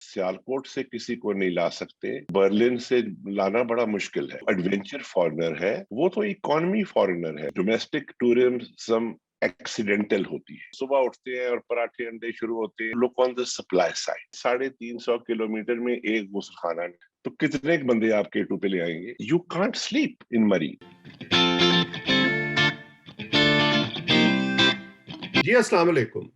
सियालकोट से किसी को नहीं ला सकते, बर्लिन से लाना बड़ा मुश्किल है। एडवेंचर फॉरेनर है, वो तो इकोनॉमी फॉरेनर है। डोमेस्टिक टूरिज्म एक्सीडेंटल होती है। सुबह उठते हैं और पराठे अंडे शुरू होते हैं। Look on the supply side, 350 kilometre में एक गुसलखाना, तो कितने बंदे आप K2 पे ले आएंगे? यू कांट स्लीप इन मरी। जी अस्सलाम वालेकुम।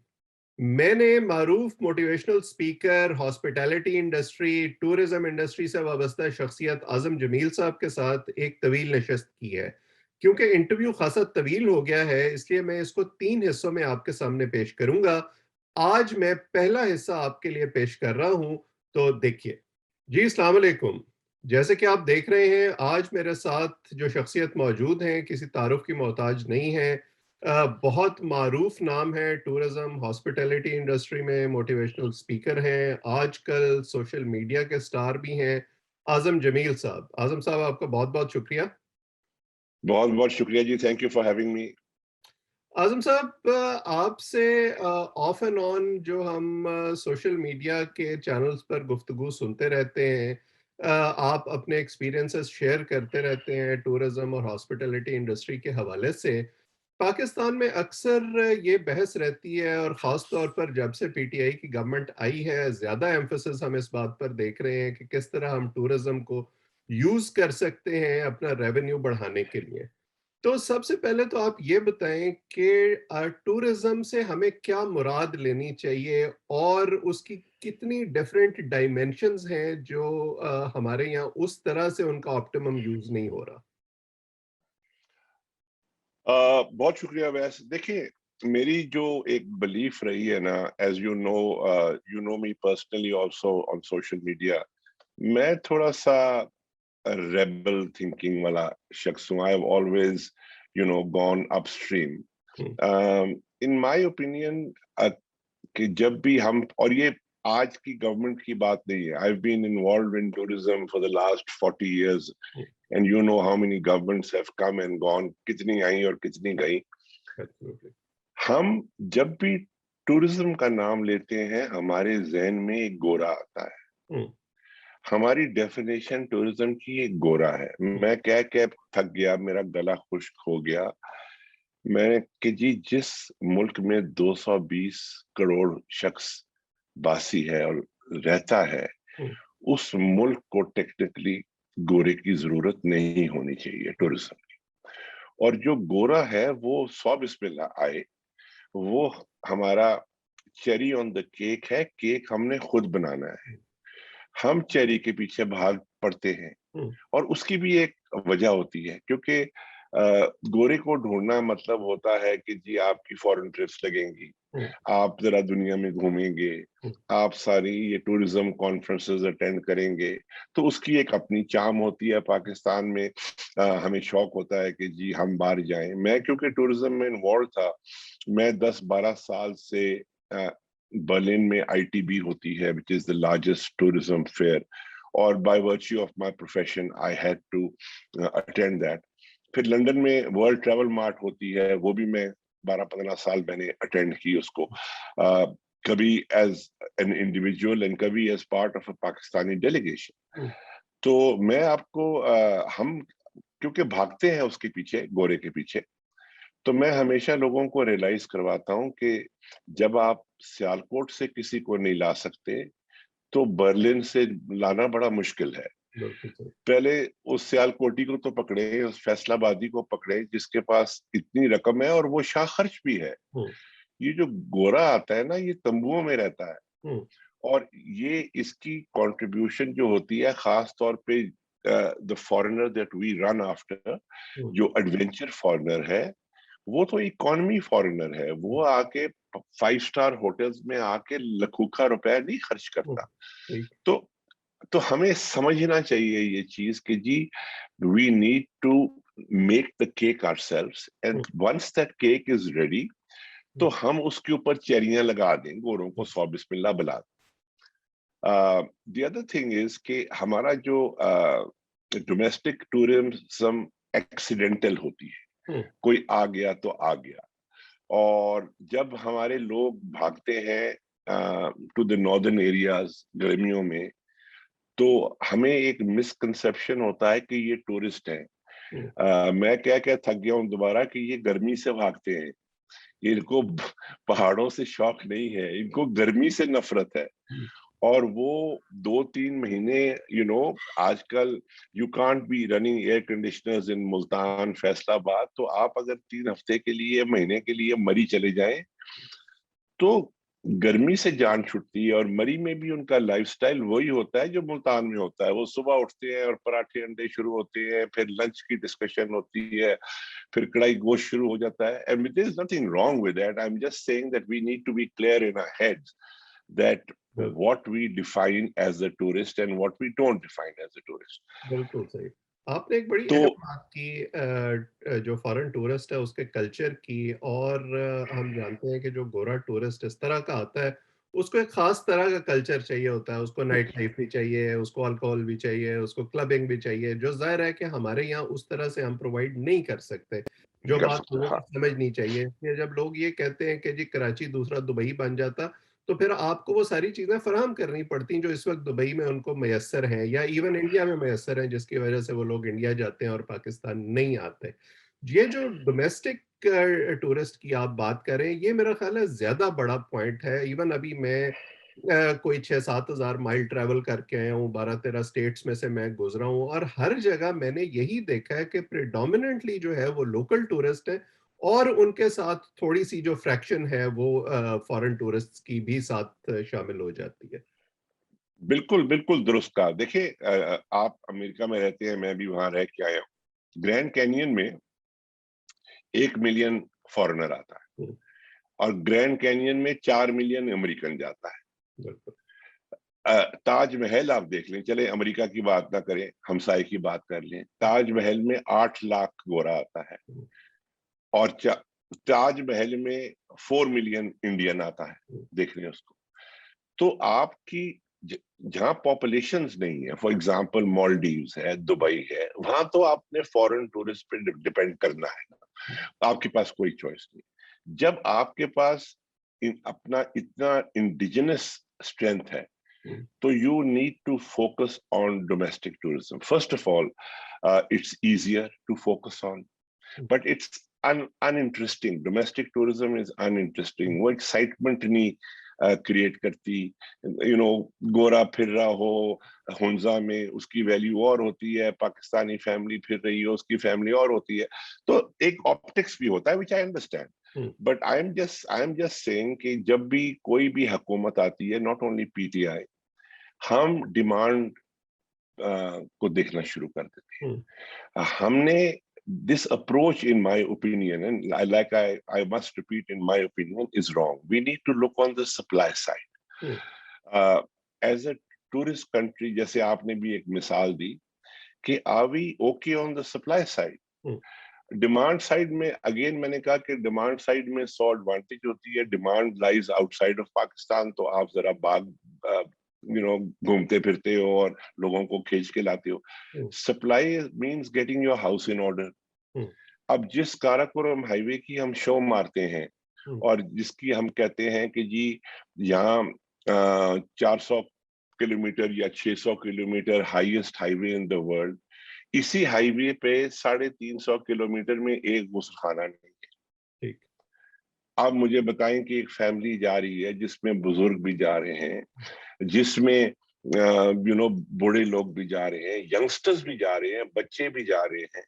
मैंने मारूफ motivational speaker, hospitality industry, tourism industry से वाबस्ता शख्सियत आज़म जमील साहब के साथ एक तवील नशस्त की है। क्योंकि इंटरव्यू खासा तवील हो गया है, इसलिए मैं इसको 3 हिस्सों में आपके सामने पेश करूंगा। आज मैं पहला हिस्सा आपके लिए पेश कर रहा हूं, तो देखिए। जी अस्सलाम वालेकुम। जैसे कि आप देख रहे हैं, आज मेरे साथ जो शख्सियत मौजूद हैं किसी तारुफ की मोहताज नहीं है। बहुत मारूफ नाम है, टूरिज्म हॉस्पिटैलिटी इंडस्ट्री में मोटिवेशनल स्पीकर हैं, आजकल सोशल मीडिया के स्टार भी हैं। आज़म जमील साहब, आज़म साहब आपका बहुत बहुत शुक्रिया। बहुत बहुत शुक्रिया जी, thank you for having me. Azam साहब, आपसे ऑफ एंड ऑन जो हम सोशल मीडिया के चैनल्स पर गुफ्तगू सुनते रहते हैं, आप अपने एक्सपीरियंसेस शेयर करते रहते हैं टूरिज्म और हॉस्पिटैलिटी इंडस्ट्री के हवाले से। पाकिस्तान में अक्सर ये बहस रहती है, और ख़ास तौर पर जब से पीटीआई की गवर्नमेंट आई है, ज़्यादा एम्फेसिस हम इस बात पर देख रहे हैं कि किस तरह हम टूरिज्म को यूज़ कर सकते हैं अपना रेवेन्यू बढ़ाने के लिए। तो सबसे पहले तो आप ये बताएं कि टूरिज्म से हमें क्या मुराद लेनी चाहिए, और उसकी कितनी डिफरेंट डायमेंशंस हैं जो हमारे यहाँ उस तरह से उनका ऑप्टिमम यूज़ नहीं हो रहा। बहुत शुक्रिया वैस। देखिए, मेरी जो एक बिलीफ रही है ना, as you know me personally also on social media, मैं थोड़ा सा रेबल थिंकिंग वाला शख्स हूँ। I have always gone upstream. Hmm, in my opinion, कि जब भी हम, और ये आज की गवर्नमेंट की बात नहीं है, I have been involved in tourism for the last 40 years, hmm, and you know how many governments have come and gone, कितनी आई और कितनी गई। absolutely। हम जब भी टूरिज्म का नाम लेते हैं, हमारे जहन में एक गोरा आता है। हम्म, हमारी डेफिनेशन टूरिज्म की एक गोरा है। हम्म, मैं कह के थक गया, मेरा गला खुश्क हो गया। मैं कि जी, जिस मुल्क में 220 करोड़ शख्स बासी है और रहता है, हम्म, उस मुल्क को टेक्निकली गोरे की जरूरत नहीं होनी चाहिए टूरिज्म की। और जो गोरा है वो 100 बिस्मिल्लाह आए, वो हमारा चेरी ऑन द केक है। केक हमने खुद बनाना है। हम चेरी के पीछे भाग पड़ते हैं, हम्म, और उसकी भी एक वजह होती है, क्योंकि गोरे को ढूंढना मतलब होता है कि जी आपकी फॉरेन ट्रिप्स लगेंगी, हम्म, आप जरा दुनिया में घूमेंगे, हम्म, आप सारी ये टूरिज्म कॉन्फ्रेंसेस अटेंड करेंगे, तो उसकी एक अपनी चार्म होती है। पाकिस्तान में हमें शौक होता है कि जी हम बाहर जाएं। मैं क्योंकि टूरिज्म में इन्वॉल्व था, मैं 10-12 साल से बर्लिन में आईटीबी होती है, which is the largest tourism fair, और by virtue of my profession I had to attend that. फिर लंदन में वर्ल्ड ट्रेवल मार्ट होती है, वो भी मैं 12-15 साल मैंने अटेंड की उसको, कभी एज एन इंडिविजुअल एंड कभी as part of a Pakistani delegation. Hmm, तो मैं आपको हम क्योंकि भागते हैं उसके पीछे, गोरे के पीछे, तो मैं हमेशा लोगों को रियलाइज करवाता हूं कि जब आप सियालकोट से किसी को नहीं ला सकते, तो बर्लिन से लाना बड़ा मुश्किल है। बिल्कुल सही। पहले उस सियालकोटी को तो पकड़े, उस फैसलाबादी को पकड़े जिसके पास इतनी रकम है और वो शाह खर्च भी है। हम्म, ये जो गोरा आता है ना, ये तंबुओं में रहता है, हम्म, और ये इसकी कंट्रीब्यूशन जो होती है, खास तौर पे the foreigner that we run after, hmm, जो एडवेंचर फॉरेनर है, वो तो इकोनॉमी फॉरेनर है। वो आके 5 स्टार होटल्स में आके लखूखा रुपए नहीं खर्च हम्म, करता। ठीक। तो हमें समझना चाहिए ये चीज कि जी, we need to make the cake ourselves, and hmm, once that cake is ready, तो हम्म, हम उसके ऊपर चेरियां लगा दें, गोरों को हम्म, 100 बिस्मिल्लाह बुला। द अदर थिंग इज कि हमारा जो डोमेस्टिक टूरिज्म एक्सीडेंटल होती है। हम्म, कोई आ गया तो आ गया, और जब हमारे लोग भागते हैं टू द नॉर्दर्न एरियाज गर्मियों में, तो हमें एक मिसकंसेप्शन होता है कि ये टूरिस्ट हैं। मैं क्या क्या थक गया हूँ दोबारा कि ये गर्मी से भागते हैं, इनको पहाड़ों से शौक नहीं है, इनको गर्मी से नफरत है। और वो 2-3 महीने, आजकल you can't be running air conditioners in Multan, Faisalabad, तो आप अगर 3 हफ्ते के लिए, महीने के लिए मरी चले जाएं तो गर्मी से जान छुटती है। और मरी में भी उनका लाइफस्टाइल वही होता है जो मुल्तान में होता है। वो सुबह उठते हैं और पराठे अंडे शुरू होते हैं, फिर लंच की डिस्कशन होती है, फिर कढ़ाई गोश्त शुरू हो जाता है। And there is nothing wrong with that, I am just saying that we need to be clear in our heads that what we define as a tourist and what we don't define as a tourist. बिल्कुल सही। आपने एक बड़ी तो अहम बात की, जो फॉरेन टूरिस्ट है उसके कल्चर की, और हम जानते हैं कि जो गोरा टूरिस्ट इस तरह का आता है, उसको एक खास तरह का कल्चर चाहिए होता है। उसको नाइट लाइफ भी चाहिए, उसको अल्कोहल भी चाहिए, उसको क्लबिंग भी चाहिए, जो ज़ाहिर है कि हमारे यहाँ उस तरह से हम प्रोवाइड नहीं कर सकते। जो कर बात सकते हैं, लोगों हाँ। को समझनी चाहिए कि जब लोग ये कहते हैं कि जी कराची दूसरा दुबई बन जाता, तो फिर आपको वो सारी चीज़ें फराहम करनी पड़ती हैं जो इस वक़्त दुबई में उनको मयस्सर हैं या इवन इंडिया में मयस्सर हैं, जिसकी वज़ह से वो लोग इंडिया जाते हैं और पाकिस्तान नहीं आते। ये जो डोमेस्टिक टूरिस्ट की आप बात कर रहे हैं, ये मेरा ख़्याल है ज़्यादा बड़ा पॉइंट है। इवन अभी मैं कोई 6-7 हज़ार माइल ट्रैवल करके आया हूँ, 12-13 स्टेट्स में से मैं गुज़रा हूँ, और हर जगह मैंने यही देखा है कि प्रेडोमिनेंटली जो है वो लोकल टूरिस्ट हैं, और उनके साथ थोड़ी-सी जो फ्रैक्शन है वो फॉरेन टूरिस्ट्स की भी साथ शामिल हो जाती है। बिल्कुल बिल्कुल दुरुस्त कहा। देखिए, आप अमेरिका में रहते हैं, मैं भी वहां रह के आया हूँ। ग्रैंड कैनियन में 1 मिलियन फॉरेनर आता है, हुँ, और ग्रैंड कैनियन में 4 मिलियन अमेरिकन जाता है। बिल्कुल। ताजमहल आप देख लें, चले अमेरिका की बात ना करें, हमसाए की बात कर लें, ताजमहल में 8 लाख गोरा आता है, हुँ, और ताजमहल में 4 मिलियन इंडियन आता है हुँ, देखने उसको। तो आपकी जहां पॉपुलेशंस नहीं है, फॉर एग्जांपल मालदीव्स है, दुबई है, वहां तो आपने फॉरेन टूरिस्ट पे डिपेंड करना है हुँ, ना, आपके पास कोई चॉइस नहीं। जब आपके पास अपना इतना इंडिजिनस स्ट्रेंथ है, हुँ, तो you need to focus on domestic tourism. First of all, it's easier to focus on, hmm, but it's uninteresting. Domestic tourism is uninteresting. वो excitement नहीं क्रिएट करती। गोरा फिर रहा हो हुंजा में, उसकी वैल्यू और होती है, पाकिस्तानी फैमिली फिर रही हो, उसकी फैमिली और होती है। तो एक ऑप्टिक्स भी होता है, which I understand. Hmm, but I am just saying कि जब भी कोई भी हुकूमत आती है, नॉट ओनली पीटीआई, हम डिमांड को देखना शुरू कर देते हुँ, हैं। हमने this approach, in my opinion, and I must repeat, in my opinion, is wrong. We need to look on the supply side. Hmm, As a tourist country, जैसे आपने भी एक मिसाल दी कि are we okay on the supply side? Hmm, demand side में again मैंने कहा कि डिमांड साइड में 100 एडवांटेज होती है। Demand lies outside of Pakistan, तो आप जरा बाग घूमते फिरते हो और लोगों को खींच के लाते हो। Hmm, supply means getting your house in order. Hmm, अब जिस काराकोरम हाईवे की हम शो मारते हैं, हुँ, और जिसकी हम कहते हैं कि जी यहाँ 400 किलोमीटर या 600 kilometre highest highway in the world, इसी हाईवे पे 350 किलोमीटर में एक गुस्लखाना नहीं है। ठीक। आप मुझे बताएं कि एक फैमिली जा रही है जिसमें बुजुर्ग भी जा रहे हैं, जिसमें बूढ़े लोग भी जा रहे हैं, यंगस्टर्स भी जा रहे हैं, बच्चे भी जा रहे हैं।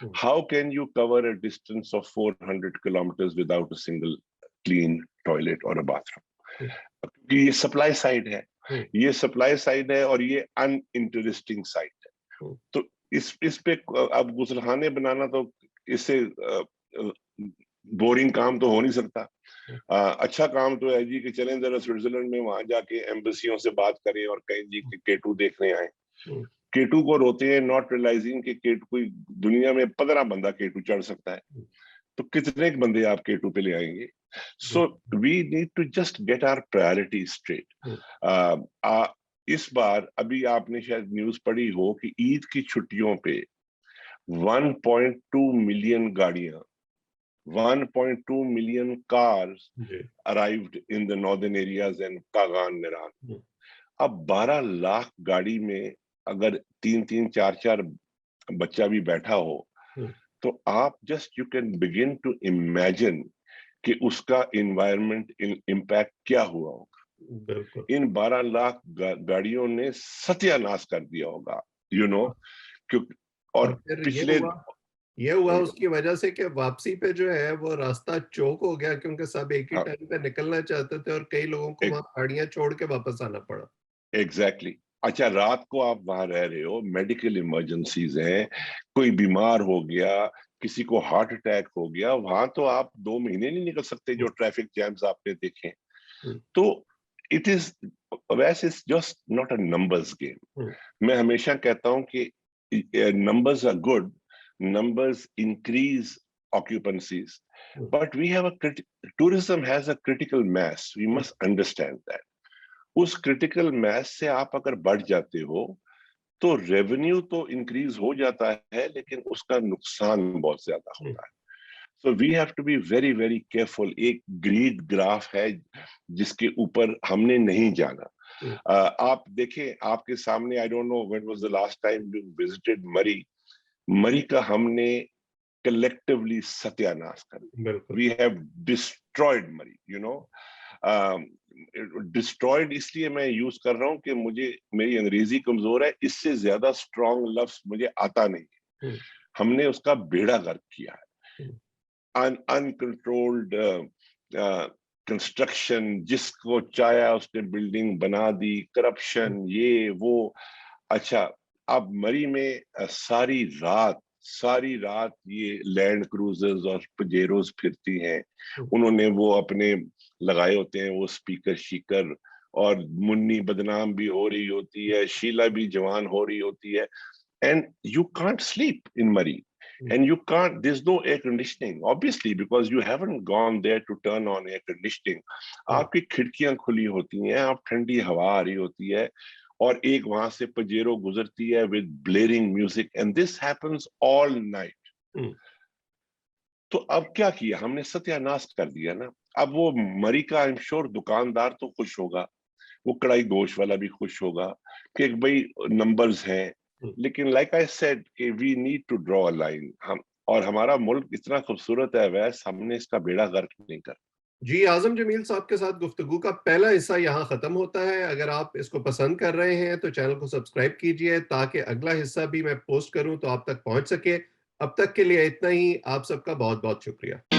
Hmm, how can you cover a distance of 400 kilometer without a single clean toilet और अ हुँ, बाथरूम? क्योंकि ये सप्लाई साइड है, हुँ, ये सप्लाई साइड है, और ये अनइंटरेस्टिंग साइड है। हुँ, तो इस पे अब गुसलखाने बनाना, तो इससे बोरिंग काम तो हो नहीं सकता। हुँ, अच्छा काम तो है जी कि चलें जरा स्विट्जरलैंड में, वहां जाके एम्बेसियों से बात करें और कहें जी कि केटू देखने आए। हुँ, केटू को रोते हैं, नॉट रियलाइजिंग कि केटू कोई दुनिया में 15 बंदा केटू चढ़ सकता है, हुँ, तो कितने बंदे आप केटू पे ले आएंगे? सो बिल्कुल। We need to just get our priority hmm, straight. इस बार अभी आपने शायद न्यूज पढ़ी हो कि ईद की छुट्टियों पे 1.2 मिलियन गाड़ियां 1.2 million cars ji. arrived in the northern areas and Kagan, Niran. हुँ, अब 12 लाख गाड़ी में अगर 3-3 4-4 बच्चा भी बैठा हो, हुँ, तो आप just you can begin to imagine कि उसका एनवायरनमेंट इम्पैक्ट क्या हुआ होगा। बिल्कुल। इन 12 लाख गाड़ियों ने सत्यानाश कर दिया होगा, यू नो, क्योंकि और और फिर पिछले ये हुआ उसकी वजह से कि वापसी पे जो है वो रास्ता चौक हो गया, क्योंकि सब एक ही हाँ, टाइम पे निकलना चाहते थे और कई लोगों को वहाँ गाड़ियाँ छोड़ के वापस आना पड़ा। एग्जैक्टली। अच्छा, रात को आप वहां रह रहे हो, मेडिकल इमरजेंसीज हैं, कोई बीमार हो गया, किसी को हार्ट अटैक हो गया, वहां तो आप 2 महीने नहीं निकल सकते, जो हुँ, ट्रैफिक जैम्स आपने देखे। हुँ, तो इट इज वैसे is just not a numbers game. Hmm, मैं हमेशा कहता हूं कि numbers are good, numbers increase occupancies, hmm, but we have tourism has a critical mass, we hmm, must understand that। उस क्रिटिकल मास से आप अगर बढ़ जाते हो तो रेवेन्यू तो इंक्रीज हो जाता है, लेकिन उसका नुकसान बहुत ज्यादा हुँ, होता है। So we have to be very very careful. एक ग्रीड ग्राफ है जिसके ऊपर हमने नहीं जाना। हुँ, आप देखें, आपके सामने, I don't know when was the last time you visited मरी। मरी का हमने कलेक्टिवली सत्यानाश कर दिया। बिल्कुल। वी हैव डिस्ट्रॉयड मरी, यू नो। डिस्ट्रॉयड इसलिए मैं यूज कर रहा हूं कि मुझे, मेरी अंग्रेजी कमजोर है, इससे ज्यादा स्ट्रॉन्ग लफ्ज मुझे आता नहीं है। हुँ, हमने उसका बेड़ा गर्क किया हुँ, है। अनकंट्रोल्ड कंस्ट्रक्शन, जिसको चाहा उसने बिल्डिंग बना दी, हुँ, करप्शन, ये वो। अच्छा, अब मरी में सारी रात ये लैंड क्रूजर्स और पजेरोस फिरती हैं। हुँ, उन्होंने वो अपने लगाए होते हैं वो स्पीकर शीकर, और मुन्नी बदनाम भी हो रही होती है, शीला भी जवान हो रही होती है। And you can't sleep in मरी, हुँ, and you can't, there's no air conditioning obviously because you haven't gone there to turn on air conditioning। हुँ। आपकी खिड़कियां खुली होती हैं, आप ठंडी हवा आ रही होती है, और एक वहां से पजेरो गुजरती है with blaring music, and this happens all night. Hmm, तो अब क्या किया हमने? सत्यानाश कर दिया ना। अब वो मरी का, आई एम श्योर, दुकानदार तो खुश होगा, वो कढ़ाई गोश वाला भी खुश होगा कि भाई नंबर्स हैं। हुँ। लेकिन लाइक आई सेड कि we need to draw a line. हम, और हमारा मुल्क इतना खूबसूरत है वैस, हमने इसका बेड़ा गर्क नहीं कर। जी, आज़म जमील साहब के साथ गुफ्तगू का पहला हिस्सा यहाँ ख़त्म होता है। अगर आप इसको पसंद कर रहे हैं तो चैनल को सब्सक्राइब कीजिए ताकि अगला हिस्सा भी मैं पोस्ट करूँ तो आप तक पहुँच सके। अब तक के लिए इतना ही। आप सबका बहुत-बहुत शुक्रिया।